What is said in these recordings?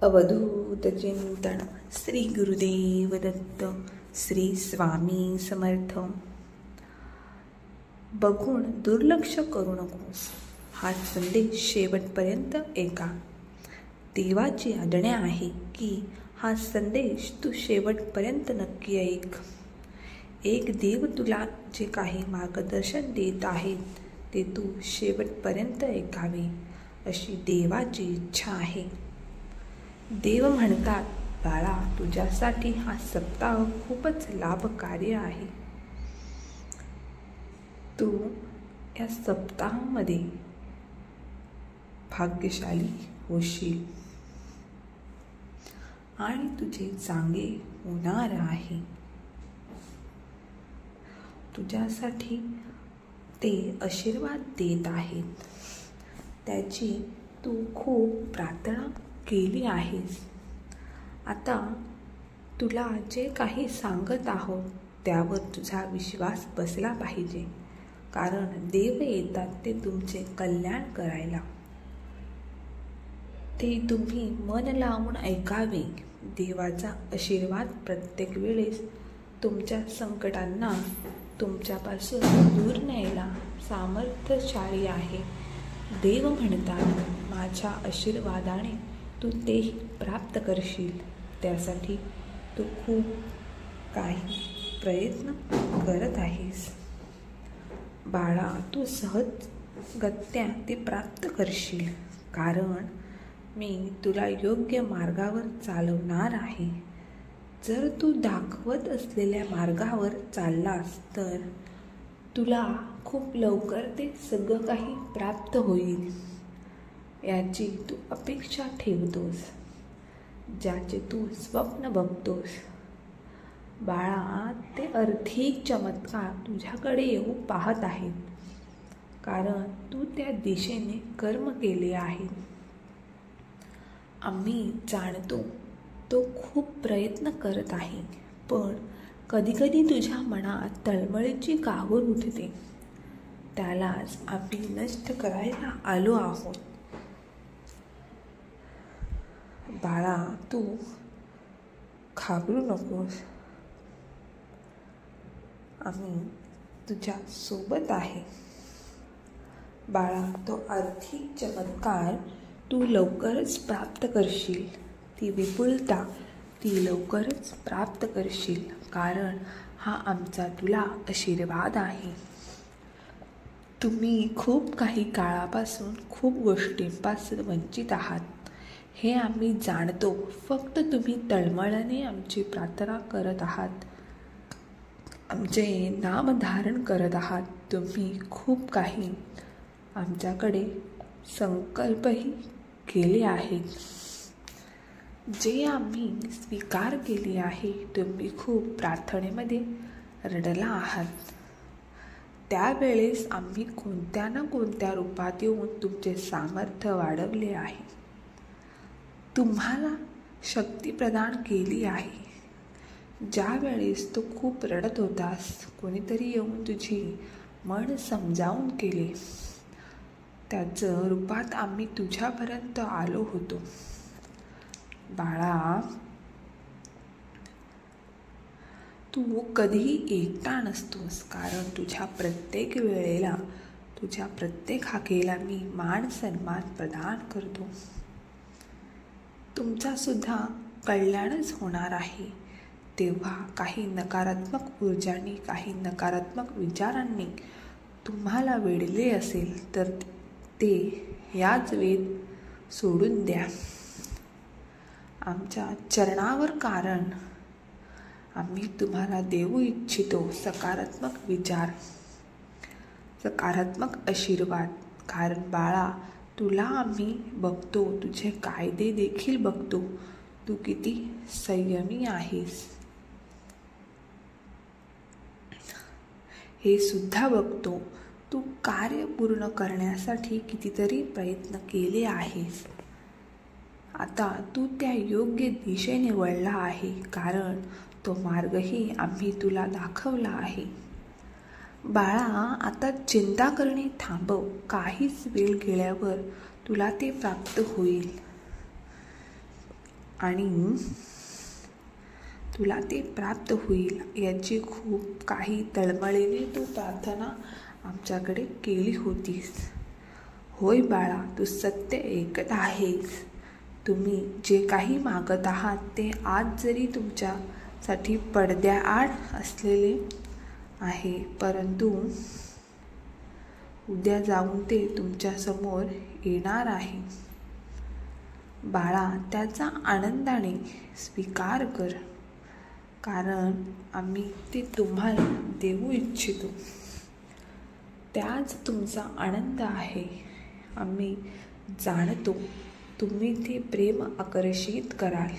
अवधूत चिंतन श्री गुरुदेव दत्त श्री स्वामी समर्थ. बघून दुर्लक्ष करू नकोस. हा संदेश शेवटपर्यंत ऐका. देवाची आज्ञा आहे की हा संदेश तू शेवटपर्यंत नक्की ऐक. एक देव तुला जे काही मार्गदर्शन देत आहेत ते तू शेवटपर्यंत ऐकावे अशी देवाची इच्छा आहे. देव म्हणतात, बाळा, तुझ्यासाठी हा सप्ताह खूपच लाभकारी आहे. तू या सप्ताहामध्ये भाग्यशाली होशील आणि तुझे चांगले होणार आहे. तुझ्यासाठी ते आशीर्वाद देत आहेत. त्याची तू खूप प्रार्थना केली आहेस. आता तुला जे काही सांगत आहोत त्यावर तुझा विश्वास बसला पाहिजे, कारण देव येतात ते तुमचे कल्याण करायला. ते तुम्ही मन लावून ऐकावे. देवाचा आशीर्वाद प्रत्येक वेळेस तुमच्या संकटांना तुमच्यापासून दूर न्यायला सामर्थ्यशाली आहे. देव म्हणतात, माझ्या आशीर्वादाने तू तेही प्राप्त करशील. त्यासाठी तू खूप काही प्रयत्न करत आहेस. बाळा, तू सहजगत्या ते प्राप्त करशील, कारण मी तुला योग्य मार्गावर चालवणार आहे. जर तू दाखवत असलेल्या मार्गावर चाललास तर तुला खूप लवकर ते सगळं काही प्राप्त होईल याची तू अपेक्षा ठेवतोस, ज्याचे तू स्वप्न बघतोस. बाळा, ते आर्थिक चमत्कार तुझ्याकडे येऊ पाहत आहेत, कारण तू त्या दिशेने कर्म केले आहे. आम्ही जाणतो तो खूप प्रयत्न करत आहे, पण कधीकधी तुझ्या मनात तळमळीची काहूर उठते. त्यालाच आम्ही नष्ट करायला आलो आहोत. बाळा, तू घाबरू नकोस. आम्ही तुझ्या सोबत आहे. बाळा, तो आर्थिक चमत्कार तू लवकरच प्राप्त करशील. ती विपुलता ती लवकरच प्राप्त करशील, कारण हा आमचा तुला आशीर्वाद आहे. तुम्ही खूप काही काळापासून खूप गोष्टींपासून वंचित आहात हे आम्ही जाणतो. फक्त तुम्ही तळमळाने आमची प्रार्थना करत आहात, आमचे नाम धारण करत आहात. तुम्ही खूप काही आमच्याकडे संकल्पही केले आहेत, जे आम्ही स्वीकार केले आहे. तुम्ही खूप प्रार्थनेमध्ये रडला आहात. त्यावेळेस आम्ही कोणत्या ना कोणत्या रूपात येऊन तुमचे सामर्थ्य वाढवले आहे, तुम्हाला शक्ती प्रदान केली आहे. ज्या वेळेस तू खूप रडत होतास, कोणीतरी येऊन तुझी मन समजावून केले. त्याचं रूपात आम्ही तुझ्यापर्यंत आलो होतो. बाळा, तू कधीही एकटा नसतोस, कारण तुझ्या प्रत्येक वेळेला, तुझ्या प्रत्येक हाकेला मी मान सन्मान प्रदान करतो. तुमचा सुद्धा कल्याणच होणार आहे. तेव्हा काही नकारात्मक ऊर्जांनी, काही नकारात्मक विचारांनी तुम्हाला वेढले असेल तर ते याच वेळ सोडून द्या आमच्या चरणावर, कारण आम्ही तुम्हाला देऊ इच्छितो सकारात्मक विचार, सकारात्मक आशीर्वाद. कारण बाळा, तुला आम्ही बघतो, तुझे कायदे देखील बघतो. तू किती संयमी आहेस हे सुद्धा बघतो. तू कार्य पूर्ण करण्यासाठी कितीतरी प्रयत्न केले आहेस. आता तू त्या योग्य दिशेने वळला आहे, कारण तो मार्गही आम्ही तुला दाखवला आहे. बाळा, आता चिंता करणे थांबव. काहीच वेळ गेल्यावर तुला ते प्राप्त होईल. आणि तुला ते प्राप्त होईल याची खूप काही तळमळीने तू प्रार्थना आमच्याकडे केली होतीस. होय बाळा, तू सत्य ऐकत आहेस. तुम्ही जे काही मागत आहात ते आज जरी तुमच्यासाठी पडद्याआड असलेले आहे, परंतु उद्या जाऊन ते तुमच्यासमोर येणार आहे. बाळा, त्याचा आनंदाने स्वीकार कर, कारण आम्ही ते तुम्हाला देऊ इच्छितो. त्याच तुमचा आनंद आहे. आम्ही जाणतो तुम्ही ते प्रेम आकर्षित कराल.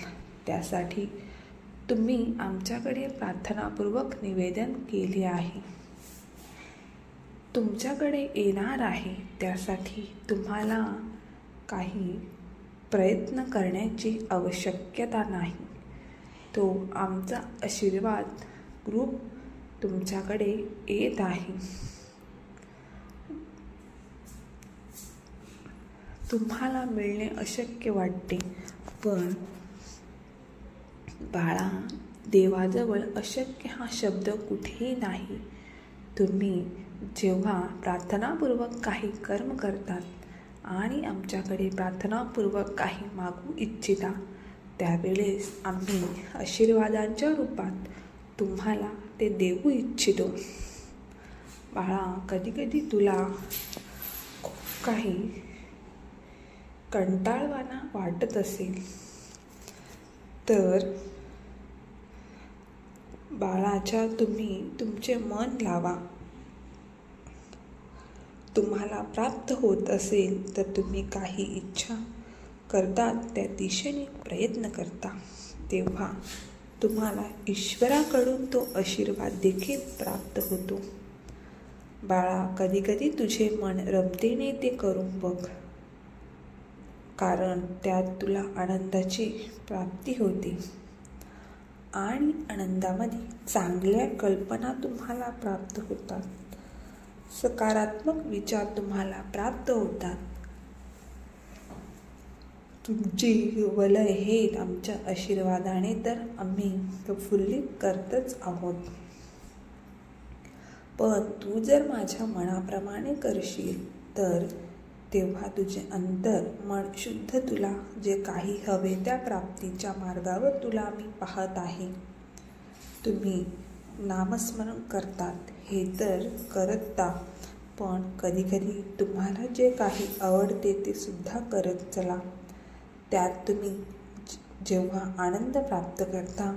त्यासाठी तुम्ही आमच्याकडे प्रार्थनापूर्वक निवेदन केले आहे. तुमच्याकडे येणार आहे. त्यासाठी तुम्हाला काही प्रयत्न करण्याची आवश्यकता नाही. तो आमचा आशीर्वाद रूप तुमच्याकडे येत आहे. तुम्हाला मिळणे अशक्य वाटते, पण बाळा, देवाजवळ अशक्य हा शब्द कुठेही नाही. तुम्ही जेव्हा प्रार्थनापूर्वक काही कर्म करतात आणि आमच्याकडे प्रार्थनापूर्वक काही मागू इच्छिता, त्यावेळेस आम्ही आशीर्वादांच्या रूपात तुम्हाला ते देऊ इच्छितो. बाळा, कधीकधी तुला खूप काही कंटाळवाणा वाटत असेल तर बाळाच्या तुम्ही तुमचे मन लावा. तुम्हाला प्राप्त होत असेल तर तुम्ही काही इच्छा करतात, त्या दिशेने प्रयत्न करता, तेव्हा तुम्हाला ईश्वराकडून तो आशीर्वाद देखील प्राप्त होतो. बाळा, कधीकधी तुझे मन रमतेने ते करून बघ, कारण त्यात तुला आनंदाची प्राप्ती होते आणि आनंदामध्ये चांगल्या कल्पना तुम्हाला प्राप्त होतात. सकारात्मक विचार तुम्हाला प्राप्त होतात. तुमची वलय हे आमच्या आशीर्वादाने तर आम्ही प्रफुल्लित करतच आहोत. पण तू जर माझ्या मनाप्रमाणे करशील तर तेव्हा तुझे अंतर मन शुद्ध, तुला जे काही हवे त्या प्राप्तीच्या मार्गावर तुला मी पाहत आहे. तुम्ही नामस्मरण करतात हे तर करता, पण कधीकधी तुम्हाला जे काही आवडते ते सुद्धा करत चला. त्यात तुम्ही जेव्हा आनंद प्राप्त करता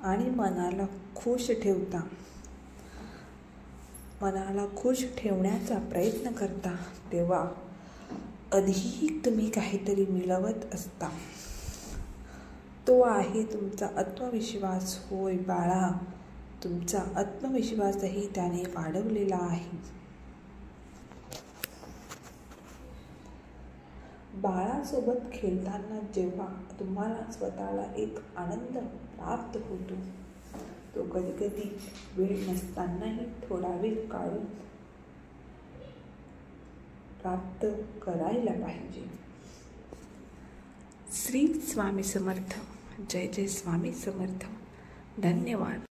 आणि मनाला खुश ठेवता, मनाला खुश ठेवण्याचा प्रयत्न करता, तेव्हा अधिक तुम्ही काहीतरी मिळवत असता. तो आहे तुमचा आत्मविश्वास. होय बाळा, तुमचा आत्मविश्वासही त्याने वाढवलेला आहे. बाळासोबत खेळताना जेव्हा तुम्हाला स्वतःला एक आनंद प्राप्त होतो, तो कधीकधी वेळ नसतानाही थोडा वेळ काढून प्राप्त करायला पाहिजे. श्री स्वामी समर्थ. जय जय स्वामी समर्थ. धन्यवाद.